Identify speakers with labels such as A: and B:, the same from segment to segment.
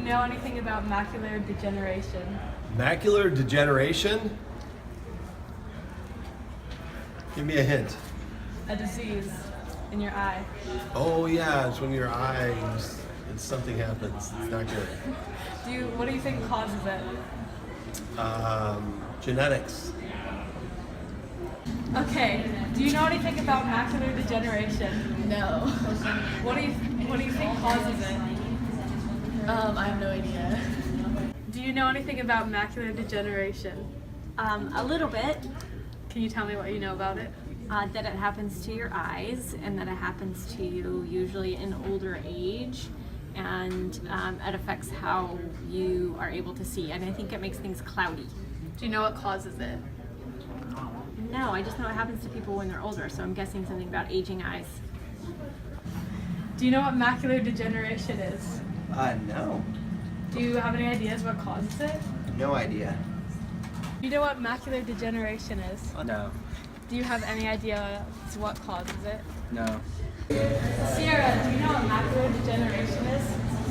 A: know anything about macular degeneration?
B: Macular degeneration? Give me a hint.
A: A disease in your eye.
B: Oh yeah, it's when your eyes and something happens. It's not good.
A: What do you think causes it?
B: Genetics.
A: Okay. Do you know anything about macular degeneration?
C: No.
A: What do you think causes it?
C: I have no idea.
A: Do you know anything about macular degeneration?
D: A little bit,
A: Can you tell me what you know about it?
D: that it happens to your eyes and that it happens to you usually in older age, and it affects how you are able to see, and I think it makes things cloudy.
A: Do you know what causes it?
D: No, I just know it happens to people when they're older, so I'm guessing something about aging eyes.
A: Do you know what macular degeneration is?
E: No.
A: Do you have any ideas what causes it?
E: No idea.
A: Do you know what macular degeneration is?
E: No.
A: Do you have any idea what causes it?
E: No.
A: Sierra, do you know what macular degeneration is?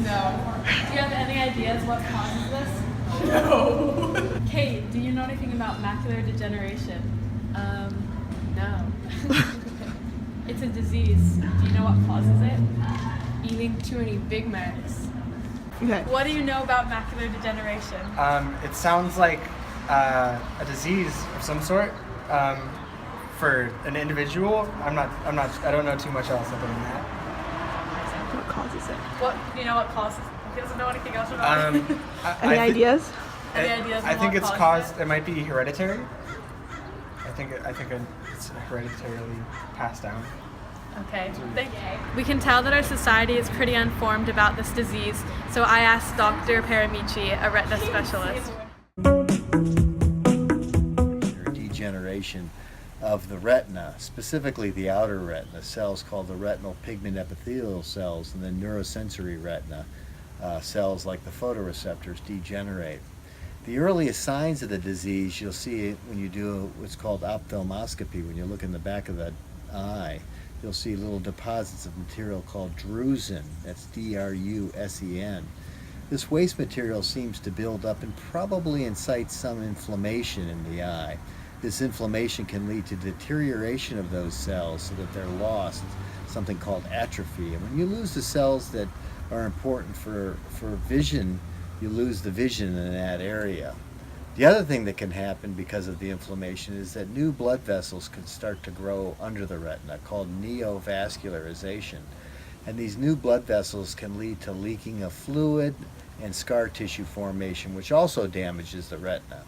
C: No.
A: Do you have any ideas what causes this?
C: No.
A: Kate, do you know anything about macular degeneration?
C: No.
A: It's a disease. Do you know what causes it?
C: Eating too many Big Macs.
F: Okay.
A: What do you know about macular degeneration?
G: It sounds like a disease of some sort for an individual. I don't know too much else other than that.
F: What causes it?
A: Do you know what causes it? He doesn't know anything else about it.
F: Any ideas?
A: Any ideas
G: I
A: on
G: think
A: what
G: it's
A: causes
G: caused.
A: it?
G: It might be hereditary. I think it's hereditarily passed down.
A: Okay, thank you. We can tell that our society is pretty informed about this disease, so I asked Dr. Paramici, a retina specialist.
H: Degeneration of the retina, specifically the outer retina, cells called the retinal pigment epithelial cells, and then neurosensory retina cells like the photoreceptors degenerate. The earliest signs of the disease you'll see when you do what's called ophthalmoscopy. When you look in the back of the eye, you'll see little deposits of material called drusen. That's D-R-U-S-E-N. This waste material seems to build up and probably incite some inflammation in the eye. This inflammation can lead to deterioration of those cells so that they're lost, something called atrophy. And when you lose the cells that are important for vision, you lose the vision in that area. The other thing that can happen because of the inflammation is that new blood vessels can start to grow under the retina, called neovascularization. And these new blood vessels can lead to leaking of fluid and scar tissue formation, which also damages the retina.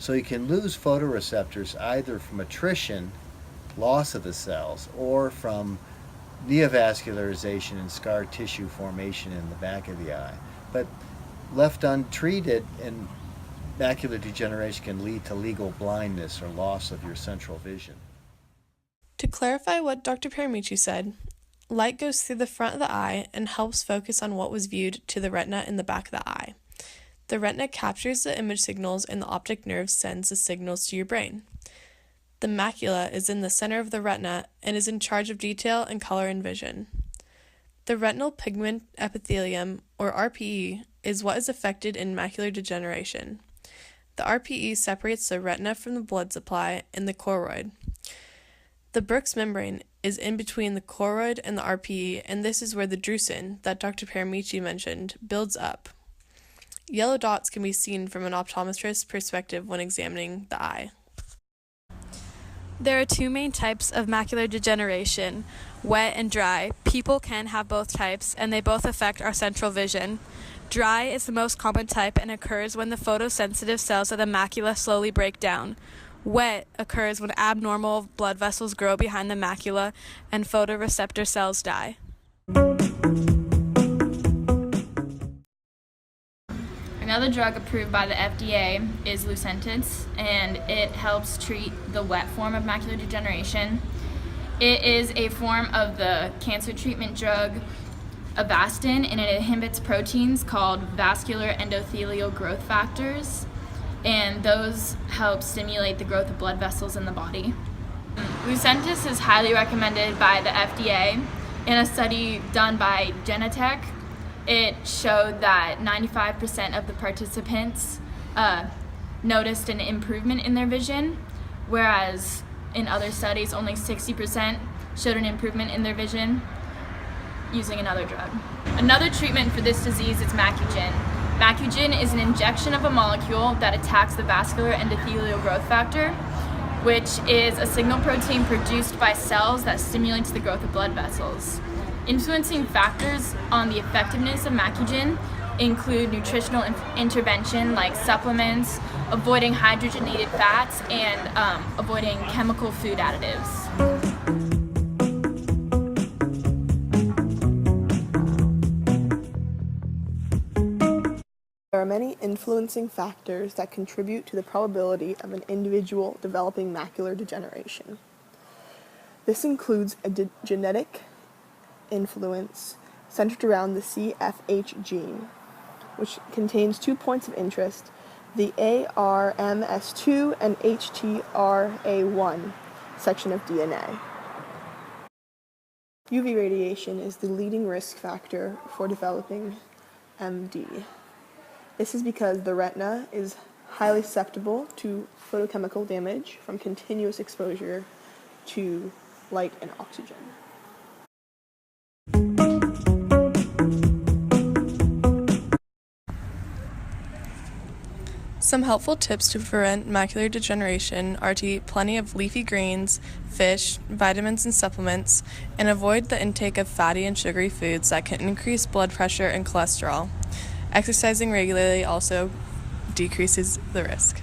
H: So you can lose photoreceptors either from attrition, loss of the cells, or from neovascularization and scar tissue formation in the back of the eye. But left untreated, and macular degeneration can lead to legal blindness or loss of your central vision.
I: To clarify what Dr. Paramici said, light goes through the front of the eye and helps focus on what was viewed to the retina in the back of the eye. The retina captures the image signals and the optic nerve sends the signals to your brain. The macula is in the center of the retina and is in charge of detail and color and vision. The retinal pigment epithelium, or RPE, is what is affected in macular degeneration. The RPE separates the retina from the blood supply and the choroid. The Bruch's membrane is in between the choroid and the RPE, and this is where the drusen, that Dr. Paramici mentioned, builds up. Yellow dots can be seen from an optometrist's perspective when examining the eye.
A: There are two main types of macular degeneration, wet and dry. People can have both types, and they both affect our central vision. Dry is the most common type and occurs when the photosensitive cells of the macula slowly break down. Wet occurs when abnormal blood vessels grow behind the macula and photoreceptor cells die.
J: Another drug approved by the FDA is Lucentis, and it helps treat the wet form of macular degeneration. It is a form of the cancer treatment drug Avastin, and it inhibits proteins called vascular endothelial growth factors, and those help stimulate the growth of blood vessels in the body. Lucentis is highly recommended by the FDA. In a study done by Genentech, it showed that 95% of the participants noticed an improvement in their vision, whereas in other studies only 60% showed an improvement in their vision using another drug. Another treatment for this disease is Macugen. Macugen is an injection of a molecule that attacks the vascular endothelial growth factor, which is a signal protein produced by cells that stimulates the growth of blood vessels. Influencing factors on the effectiveness of Macugen include nutritional intervention like supplements, avoiding hydrogenated fats, and avoiding chemical food additives.
F: There are many influencing factors that contribute to the probability of an individual developing macular degeneration. This includes a genetic influence centered around the CFH gene, which contains 2 points of interest, the ARMS2 and HTRA1 section of DNA. UV radiation is the leading risk factor for developing MD. This is because the retina is highly susceptible to photochemical damage from continuous exposure to light and oxygen.
I: Some helpful tips to prevent macular degeneration are to eat plenty of leafy greens, fish, vitamins and supplements, and avoid the intake of fatty and sugary foods that can increase blood pressure and cholesterol. Exercising regularly also decreases the risk.